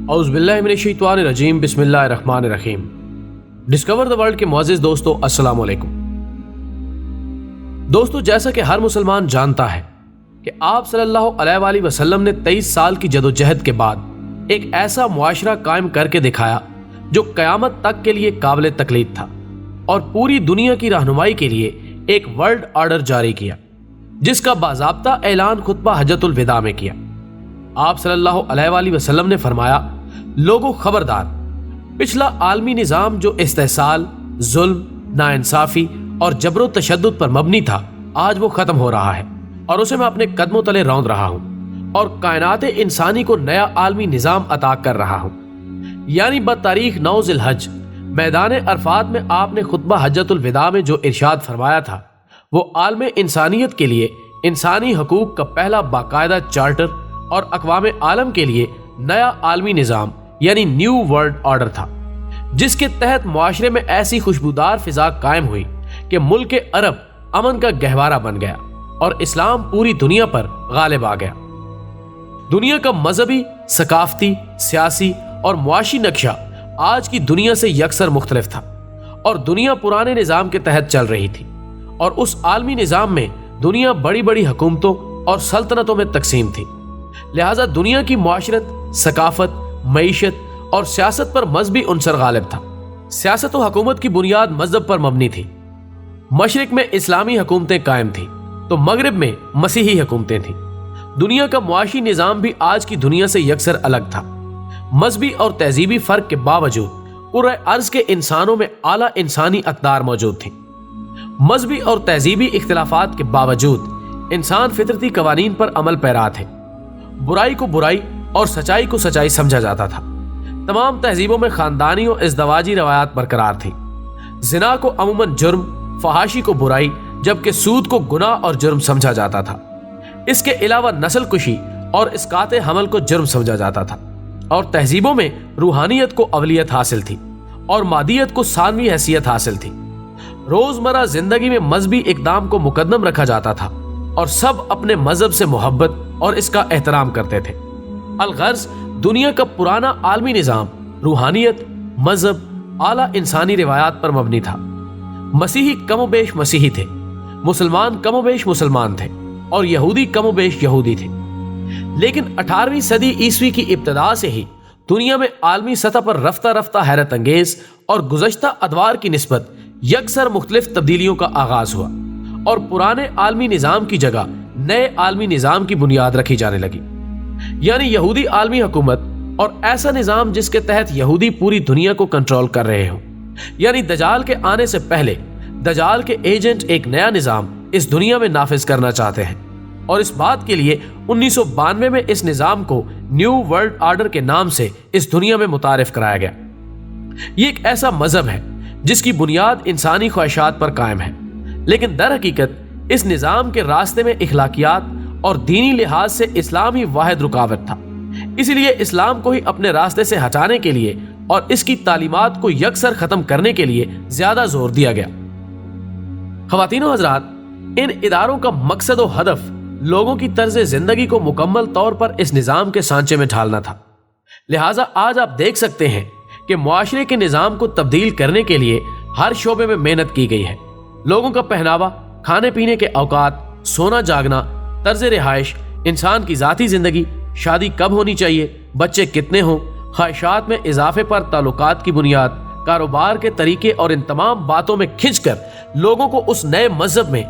اعوذ باللہ من الشیطان الرجیم، بسم اللہ الرحمن الرحیم۔ ڈسکور دا ورلڈ کے معزز دوستو، السلام علیکم۔ دوستو، جیسا کہ ہر مسلمان جانتا ہے کہ آپ صلی اللہ علیہ وآلہ وسلم نے 23 سال کی جدوجہد کے بعد ایک ایسا معاشرہ قائم کر کے دکھایا جو قیامت تک کے لیے قابل تقلید تھا، اور پوری دنیا کی رہنمائی کے لیے ایک ورلڈ آرڈر جاری کیا، جس کا باضابطہ اعلان خطبہ حجۃ الوداع میں کیا۔ آپ صلی اللہ علیہ وآلہ وسلم نے فرمایا، لوگو خبردار، پچھلا عالمی نظام جو استحصال، ظلم، ناانصافی اور جبر و تشدد پر مبنی تھا، آج وہ ختم ہو رہا ہے اور اسے میں اپنے قدموں تلے روند رہا ہوں اور کائنات انسانی کو نیا عالمی نظام عطا کر رہا ہوں۔ یعنی بتاریخ 9 ذی الحج میدان عرفات میں آپ نے خطبہ حجۃ الوداع میں جو ارشاد فرمایا تھا، وہ عالم انسانیت کے لیے انسانی حقوق کا پہلا باقاعدہ چارٹر اور اقوام عالم کے لیے نیا عالمی نظام یعنی نیو ورلڈ آرڈر تھا، جس کے تحت معاشرے میں ایسی خوشبودار فضا قائم ہوئی کہ ملک عرب امن کا گہوارہ بن گیا اور اسلام پوری دنیا پر غالب آ گیا۔ دنیا کا مذہبی، ثقافتی، سیاسی اور معاشی نقشہ آج کی دنیا سے یکسر مختلف تھا، اور دنیا پرانے نظام کے تحت چل رہی تھی، اور اس عالمی نظام میں دنیا بڑی بڑی حکومتوں اور سلطنتوں میں تقسیم تھی۔ لہٰذا دنیا کی معاشرت، ثقافت، معیشت اور سیاست پر مذہبی عنصر غالب تھا۔ سیاست و حکومت کی بنیاد مذہب پر مبنی تھی۔ مشرق میں اسلامی حکومتیں قائم تھیں تو مغرب میں مسیحی حکومتیں تھیں۔ دنیا کا معاشی نظام بھی آج کی دنیا سے یکسر الگ تھا۔ مذہبی اور تہذیبی فرق کے باوجود کرۂ ارض کے انسانوں میں اعلیٰ انسانی اقدار موجود تھیں۔ مذہبی اور تہذیبی اختلافات کے باوجود انسان فطرتی قوانین پر عمل پیرا تھے۔ برائی کو برائی اور سچائی کو سچائی سمجھا جاتا تھا۔ تمام تہذیبوں میں خاندانی اور ازدواجی روایات برقرار تھیں۔ زنا کو عموماً جرم، فحاشی کو برائی، جبکہ سود کو گناہ اور جرم سمجھا جاتا تھا۔ اس کے علاوہ نسل کشی اور اسقاط حمل کو جرم سمجھا جاتا تھا، اور تہذیبوں میں روحانیت کو اولیت حاصل تھی اور مادیت کو ثانوی حیثیت حاصل تھی۔ روزمرہ زندگی میں مذہبی اقدام کو مقدم رکھا جاتا تھا، اور سب اپنے مذہب سے محبت اور اس کا احترام کرتے تھے۔ الغرض دنیا کا پرانا عالمی نظام روحانیت، مذہب، اعلیٰ انسانی روایات پر مبنی تھا۔ مسیحی کم و بیش مسیحی تھے، مسلمان کم و بیش مسلمان تھے، اور یہودی کم و بیش یہودی تھے۔ لیکن 18ویں صدی عیسوی کی ابتدا سے ہی دنیا میں عالمی سطح پر رفتہ رفتہ حیرت انگیز اور گزشتہ ادوار کی نسبت یکسر مختلف تبدیلیوں کا آغاز ہوا، اور پرانے عالمی نظام کی جگہ نئے عالمی نظام کی بنیاد رکھی جانے لگی، یعنی یہودی عالمی حکومت، اور ایسا نظام جس کے تحت یہودی پوری دنیا کو کنٹرول کر رہے ہوں۔ یعنی دجال کے آنے سے پہلے دجال کے ایجنٹ ایک نیا نظام اس دنیا میں نافذ کرنا چاہتے ہیں، اور اس بات کے لیے 1992 میں اس نظام کو نیو ورلڈ آرڈر کے نام سے اس دنیا میں متعارف کرایا گیا۔ یہ ایک ایسا مذہب ہے جس کی بنیاد انسانی خواہشات پر قائم ہے، لیکن در حقیقت اس نظام کے راستے میں اخلاقیات اور دینی لحاظ سے اسلام ہی واحد رکاوٹ تھا۔ اسی لیے اسلام کو ہی اپنے راستے سے ہٹانے کے لیے اور اس کی تعلیمات کو یکسر ختم کرنے کے لیے زیادہ زور دیا گیا۔ خواتین و حضرات، ان اداروں کا مقصد و ہدف لوگوں کی طرز زندگی کو مکمل طور پر اس نظام کے سانچے میں ڈھالنا تھا۔ لہٰذا آج آپ دیکھ سکتے ہیں کہ معاشرے کے نظام کو تبدیل کرنے کے لیے ہر شعبے میں محنت کی گئی ہے۔ لوگوں کا پہناوا، کھانے پینے کے اوقات، سونا جاگنا، طرز رہائش، انسان کی ذاتی زندگی، شادی کب ہونی چاہیے، بچے کتنے ہوں، خواہشات میں اضافے پر تعلقات کی بنیاد، کاروبار کے طریقے، اور ان تمام باتوں میں کھنچ کر لوگوں کو اس نئے مذہب میں،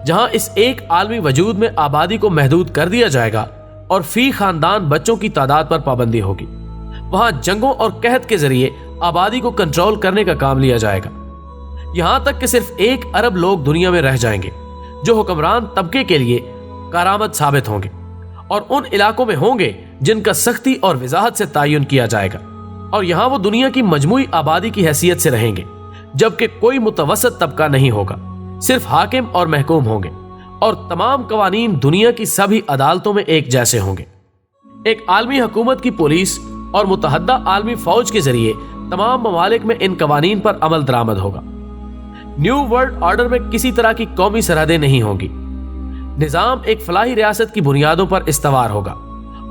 جہاں اس ایک عالمی وجود میں آبادی کو محدود کر دیا جائے گا اور فی خاندان بچوں کی تعداد پر پابندی ہوگی، وہاں جنگوں اور قحط کے ذریعے آبادی کو کنٹرول کرنے کا کام لیا جائے گا، یہاں تک کہ صرف 1 ارب لوگ دنیا میں رہ جائیں گے جو حکمران طبقے کے لیے کارآمد ثابت ہوں گے، اور ان علاقوں میں ہوں گے جن کا سختی اور وضاحت سے تعین کیا جائے گا، اور یہاں وہ دنیا کی مجموعی آبادی کی حیثیت سے رہیں گے، جبکہ کوئی متوسط طبقہ نہیں ہوگا، صرف حاکم اور محکوم ہوں گے، اور تمام قوانین دنیا کی سبھی عدالتوں میں ایک جیسے ہوں گے۔ ایک عالمی حکومت کی پولیس اور متحدہ عالمی فوج کے ذریعے تمام ممالک میں ان قوانین پر عمل درآمد ہوگا۔ نیو ورلڈ آرڈر میں کسی طرح کی قومی سرحدیں نہیں ہوں گی۔ نظام ایک فلاحی ریاست کی بنیادوں پر استوار ہوگا،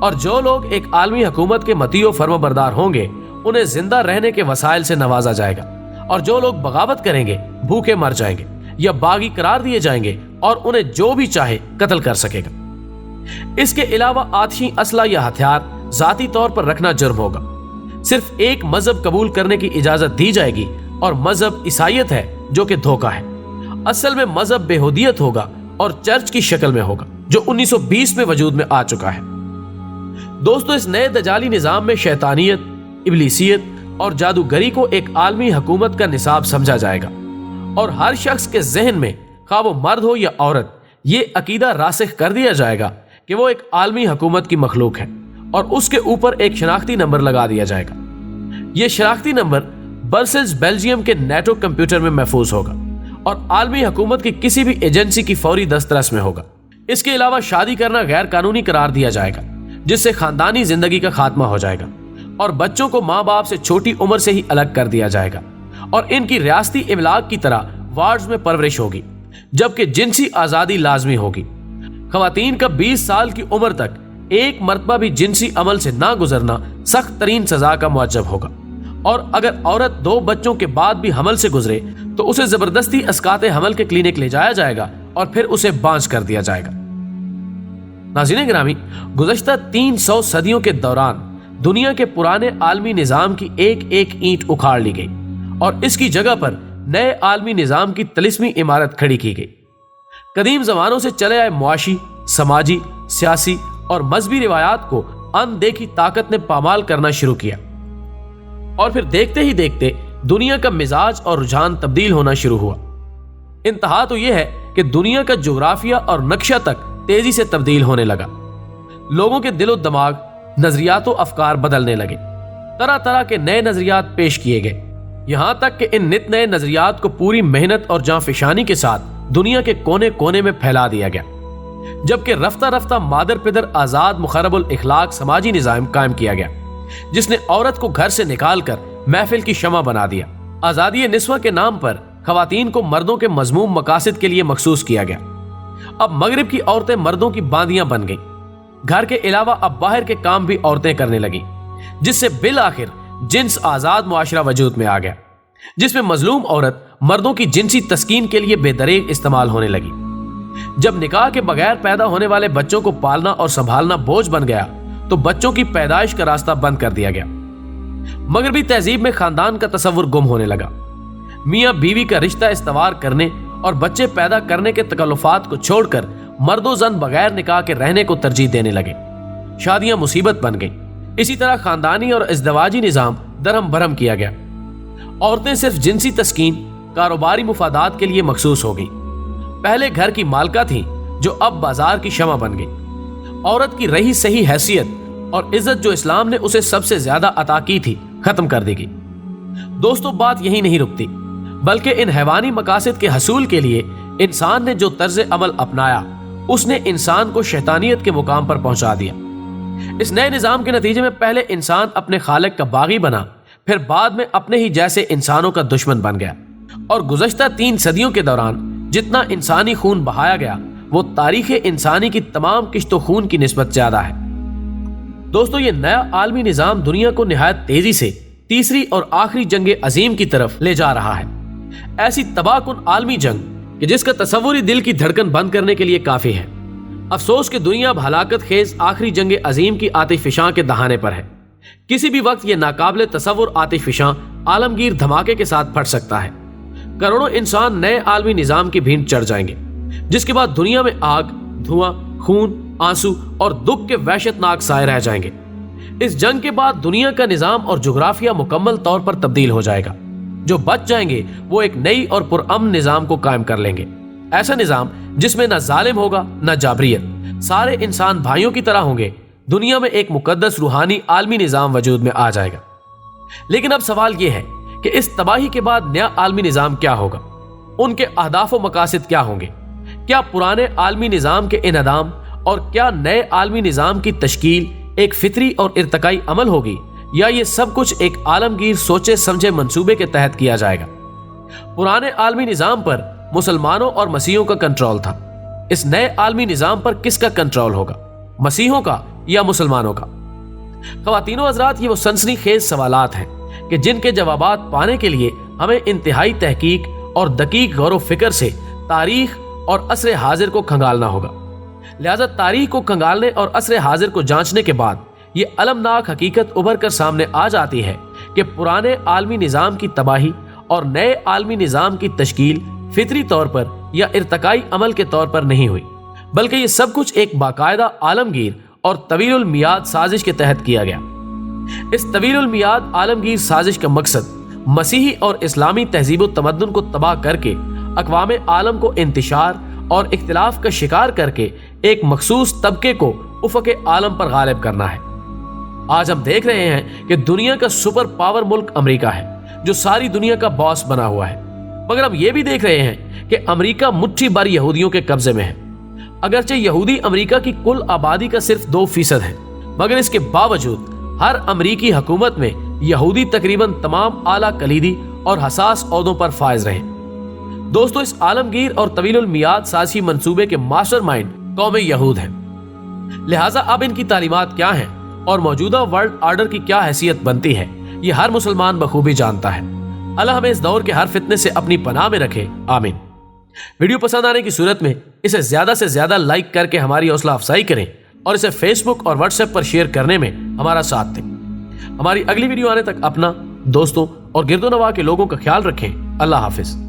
اور جو لوگ ایک عالمی حکومت کے مطیع و فرمانبردار ہوں گے انہیں زندہ رہنے کے وسائل سے نوازا جائے گا، اور جو لوگ بغاوت کریں گے بھوکے مر جائیں گے یا باغی قرار دیے جائیں گے اور انہیں جو بھی چاہے قتل کر سکے گا۔ اس کے علاوہ آتشی اسلحہ یا ہتھیار ذاتی طور پر رکھنا جرم ہوگا۔ صرف ایک مذہب قبول کرنے کی اجازت دی جائے گی اور مذہب عیسائیت ہے، جو کہ دھوکہ ہے۔ اصل میں مذہب بےہودیت ہوگا اور چرچ کی شکل میں ہوگا، جو 1920 میں وجود میں آ چکا ہے۔ دوستو، اس نئے دجالی نظام میں شیطانیت، ابلیسیت اور جادوگری کو ایک عالمی حکومت کا نصاب سمجھا جائے گا، اور ہر شخص کے ذہن میں، خواہ وہ مرد ہو یا عورت، یہ عقیدہ راسخ کر دیا جائے گا کہ وہ ایک عالمی حکومت کی مخلوق ہے، اور اس کے اوپر ایک شناختی نمبر لگا دیا جائے گا۔ یہ شناختی نمبر برسلز بیلجیم کے نیٹو کمپیوٹر میں محفوظ ہوگا اور عالمی حکومت کی کسی بھی ایجنسی کی فوری دسترس میں ہوگا۔ اس کے علاوہ شادی کرنا غیر قانونی قرار دیا جائے گا، جس سے خاندانی زندگی کا خاتمہ ہو جائے گا، اور بچوں کو ماں باپ سے چھوٹی عمر سے ہی الگ کر دیا جائے گا، اور ان کی ریاستی ابلاغ کی طرح وارڈز میں پرورش ہوگی، جبکہ جنسی آزادی لازمی ہوگی۔ خواتین کا 20 سال کی عمر تک ایک مرتبہ بھی جنسی عمل سے نہ گزرنا سخت ترین سزا کا موجب ہوگا، اور اگر عورت 2 بچوں کے بعد بھی حمل سے گزرے تو اسے زبردستی اسقاط حمل کے کلینک لے جایا جائے گا اور پھر اسے بانجھ کر دیا جائے گا۔ ناظرین گرامی، گزشتہ 300 صدیوں کے دوران دنیا کے پرانے عالمی نظام کی ایک ایک اینٹ اکھاڑ لی گئی اور اس کی جگہ پر نئے عالمی نظام کی طلسمی عمارت کھڑی کی گئی۔ قدیم زمانوں سے چلے آئے معاشی، سماجی، سیاسی اور مذہبی روایات کو اندیکھی طاقت نے پامال کرنا شروع کیا، اور پھر دیکھتے ہی دیکھتے دنیا کا مزاج اور رجحان تبدیل ہونا شروع ہوا۔ انتہا تو یہ ہے کہ دنیا کا جغرافیہ اور نقشہ تک تیزی سے تبدیل ہونے لگا۔ لوگوں کے دل و دماغ، نظریات و افکار بدلنے لگے، طرح طرح کے نئے نظریات پیش کیے گئے، یہاں تک کہ ان نت نئے نظریات کو پوری محنت اور جاں فشانی کے ساتھ دنیا کے کونے کونے میں پھیلا دیا گیا، جبکہ رفتہ رفتہ مادر پدر آزاد مخرب الاخلاق سماجی نظام قائم کیا گیا، جس نے عورت کو گھر سے نکال کر محفل کی شمع بنا دیا۔ آزادی نسواں کے نام پر خواتین کو مردوں کے مذموم مقاصد کے لیے مخصوص کیا گیا۔ اب مغرب کی عورتیں مردوں کی باندیاں بن گئیں۔ گھر کے علاوہ اب باہر کے کام بھی عورتیں کرنے لگیں، جس سے بالآخر جنس آزاد معاشرہ وجود میں آ گیا، جس میں مظلوم عورت مردوں کی جنسی تسکین کے لیے بے دریغ استعمال ہونے لگی۔ جب نکاح کے بغیر پیدا ہونے والے بچوں کو پالنا اور سنبھالنا بوجھ بن گیا تو بچوں کی پیدائش کا راستہ بند کر دیا گیا۔ مغربی تہذیب میں خاندان کا تصور گم ہونے لگا۔ میاں بیوی کا رشتہ استوار کرنے اور بچے پیدا کرنے کے تکلفات کو چھوڑ کر مرد و زن بغیر نکاح کے رہنے کو ترجیح دینے لگے۔ شادیاں مصیبت بن گئیں۔ اسی طرح خاندانی اور ازدواجی نظام درہم برہم کیا گیا۔ عورتیں صرف جنسی تسکین، کاروباری مفادات کے لیے مخصوص ہو گئیں۔ پہلے گھر کی مالکہ تھیں جو اب بازار کی شمع بن گئی۔ عورت کی رہی صحیح حیثیت اور عزت جو اسلام نے اسے سب سے زیادہ عطا کی تھی ختم کر دی گئی۔ دوستو، بات یہی نہیں رکتی، بلکہ ان حیوانی مقاصد کے حصول کے لیے انسان نے جو طرز عمل اپنایا اس نے انسان کو شیطانیت کے مقام پر پہنچا دیا۔ اس نئے نظام کے نتیجے میں پہلے انسان اپنے خالق کا باغی بنا، پھر بعد میں اپنے ہی جیسے انسانوں کا دشمن بن گیا، اور گزشتہ 3 صدیوں کے دوران جتنا انسانی خون بہایا گیا وہ تاریخ انسانی کی تمام کشت و خون کی نسبت زیادہ ہے۔ دوستو، یہ نیا عالمی نظام دنیا کو نہایت تیزی سے تیسری اور آخری جنگ عظیم کی طرف لے جا رہا ہے، ایسی تباہ کن عالمی جنگ کہ جس کا تصور ہی دل کی دھڑکن بند کرنے کے لیے کافی ہے۔ افسوس کہ دنیا اب ہلاکت خیز آخری جنگ عظیم کی آتش فشاں کے دہانے پر ہے۔ کسی بھی وقت یہ ناقابل تصور آتش فشاں عالمگیر دھماکے کے ساتھ پھٹ سکتا ہے۔ کروڑوں انسان نئے عالمی نظام کی بھینٹ چڑھ جائیں گے، جس کے بعد دنیا میں آگ، دھواں، خون، آنسو اور دکھ کے وحشت ناک سائے رہ جائیں گے۔ اس جنگ کے بعد دنیا کا نظام اور جغرافیہ مکمل طور پر تبدیل ہو جائے گا۔ جو بچ جائیں گے وہ ایک نئی اور پرامن نظام کو قائم کر لیں گے، ایسا نظام جس میں نہ ظالم ہوگا نہ جابریت، سارے انسان بھائیوں کی طرح ہوں گے۔ دنیا میں ایک مقدس روحانی عالمی نظام وجود میں آ جائے گا۔ لیکن اب سوال یہ ہے کہ اس تباہی کے بعد نیا عالمی نظام کیا ہوگا؟ ان کے اہداف و مقاصد کیا ہوں گے؟ کیا پرانے عالمی نظام کے انہدام اور کیا نئے عالمی نظام کی تشکیل ایک فطری اور ارتقائی عمل ہوگی، یا یہ سب کچھ ایک عالمگیر سوچے سمجھے منصوبے کے تحت کیا جائے گا؟ پرانے عالمی نظام پر مسلمانوں اور مسیحیوں کا کنٹرول تھا، اس نئے عالمی نظام پر کس کا کنٹرول ہوگا؟ مسیحیوں کا یا مسلمانوں کا؟ خواتین و حضرات، یہ وہ سنسنی خیز سوالات ہیں کہ جن کے جوابات پانے کے لیے ہمیں انتہائی تحقیق اور دقیق غور و فکر سے تاریخ اور عصر حاضر کو کھنگالنا ہوگا۔ لہذا تاریخ کو کھنگالنے اور عصر حاضر کو جانچنے کے بعد یہ المناک حقیقت ابھر کر سامنے آ جاتی ہے کہ پرانے عالمی نظام کی تباہی اور نئے عالمی نظام کی تشکیل فطری طور پر یا ارتقائی عمل کے طور پر نہیں ہوئی، بلکہ یہ سب کچھ ایک باقاعدہ عالمگیر اور طویل المیاد سازش کے تحت کیا گیا۔ اس طویل المیاد عالمگیر سازش کا مقصد مسیحی اور اسلامی تہذیب و تمدن کو تباہ کر کے اقوام عالم کو انتشار اور اختلاف کا شکار کر کے ایک مخصوص طبقے کو افق عالم پر غالب کرنا ہے۔ آج ہم دیکھ رہے ہیں کہ دنیا کا سپر پاور ملک امریکہ ہے جو ساری دنیا کا باس بنا ہوا ہے، مگر ہم یہ بھی دیکھ رہے ہیں کہ امریکہ مٹھی بھر یہودیوں کے قبضے میں ہے۔ اگرچہ یہودی امریکہ کی کل آبادی کا صرف 2% ہے، مگر اس کے باوجود ہر امریکی حکومت میں یہودی تقریباً تمام اعلیٰ کلیدی اور حساس عہدوں پر فائز رہے۔ دوستو، اس عالمگیر اور طویل المیاد سازشی منصوبے کے ماسٹر مائنڈ قوم یہود ہیں۔ لہٰذا اب ان کی تعلیمات کیا ہیں اور موجودہ ورلڈ آرڈر کی کیا حیثیت بنتی ہے، یہ ہر مسلمان بخوبی جانتا ہے۔ اللہ ہمیں اس دور کے ہر فتنے سے اپنی پناہ میں رکھے، آمین۔ ویڈیو پسند آنے کی صورت میں اسے زیادہ سے زیادہ لائک کر کے ہماری حوصلہ افزائی کریں اور اسے فیس بک اور واٹس ایپ پر شیئر کرنے میں ہمارا ساتھ دیں۔ ہماری اگلی ویڈیو آنے تک اپنا، دوستوں اور گرد و نواح کے لوگوں کا خیال رکھیں۔ اللہ حافظ۔